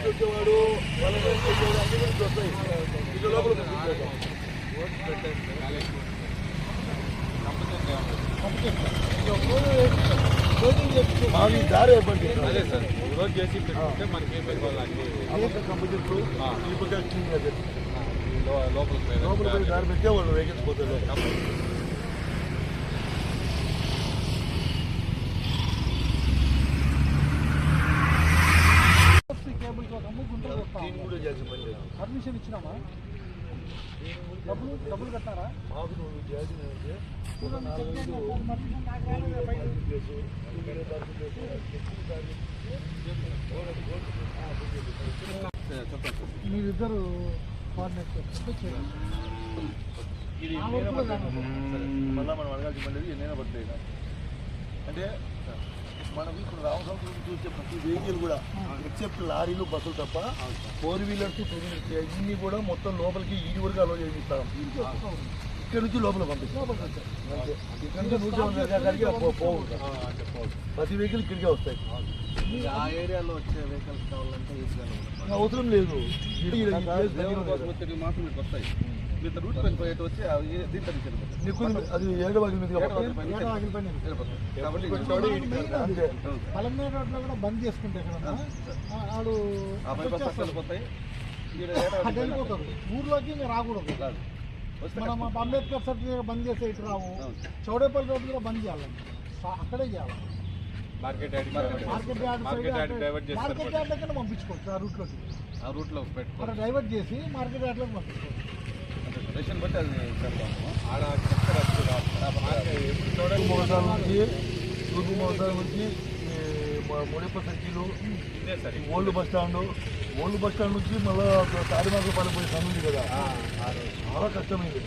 వచ్చేవాడు వాళ్ళ వచ్చేవాడు అన్ని గురించి వస్తాయి ఇది లోపల మాది దారి ఏర్పడి అదే సార్ రోజు చేసి పెట్టుకుంటే మనకి ఏం పెట్టుకోవాలి కంపెనీలు లోపల పోయి దారి పెట్టే వాళ్ళు వెహికల్స్ పోతారు పర్మిషన్ ఇచ్చినామా డబ్బులు కట్టారా మాకు నువ్వు చేసిన మీరిద్దరు కోఆర్డినేట్ మళ్ళీ మనం అడగాల్సి పడేది ఎన్నైనా పడతాయి అంటే మనకు ఇప్పుడు రామసముద్రం చూసే ప్రతి వెహికల్ కూడా ఎక్సెప్ట్ లారీలు బస్సులు తప్ప 4 వీలర్స్ 2 వీలర్స్ ఇన్ని కూడా మొత్తం లోపలికి ఈ వరకు అలో చేయిస్తాం ఇక్కడ నుంచి లోపల పంపిస్తాం ఇక్కడ నుంచి 100 పోవు ప్రతి వెహికల్ ఇక్కడికే వస్తాయి ఆ ఏరియాలో వచ్చే వెహికల్స్ కావాలంటే అవసరం లేదు మాత్రం మీకు వస్తాయి మీరు రూట్ పైన పోయేట వచ్చి అది 7 వాగిల మీద పలమనేరు రోడ్లో కూడా బంద్ చేసుకుంటే వాడు పోతాయి వెళ్ళిపోతారు ఊర్లోకి మీరు రాకూడదు మనం అంబేద్కర్ సర్టిఫికేట్ బంద్ చేసే ఇటు రావు చౌడేపల్లి రోడ్డు కూడా బంద్ చేయాలి అక్కడే చేయాలి మార్కెట్ యార్డ్ దగ్గర పంపించుకోవచ్చు ఆ రూట్లో అక్కడ డైవర్ట్ చేసి మార్కెట్ యార్డ్లోకి పంపించుకోవచ్చు రేషన్ బట్టి అది తూర్పు మోసాల నుంచి ముడిప సర్కిలు ఓల్డ్ బస్ స్టాండ్ నుంచి మళ్ళీ తాడిమార్గపాలెం పోయే సమయం ఉంది కదా చాలా కష్టమైంది.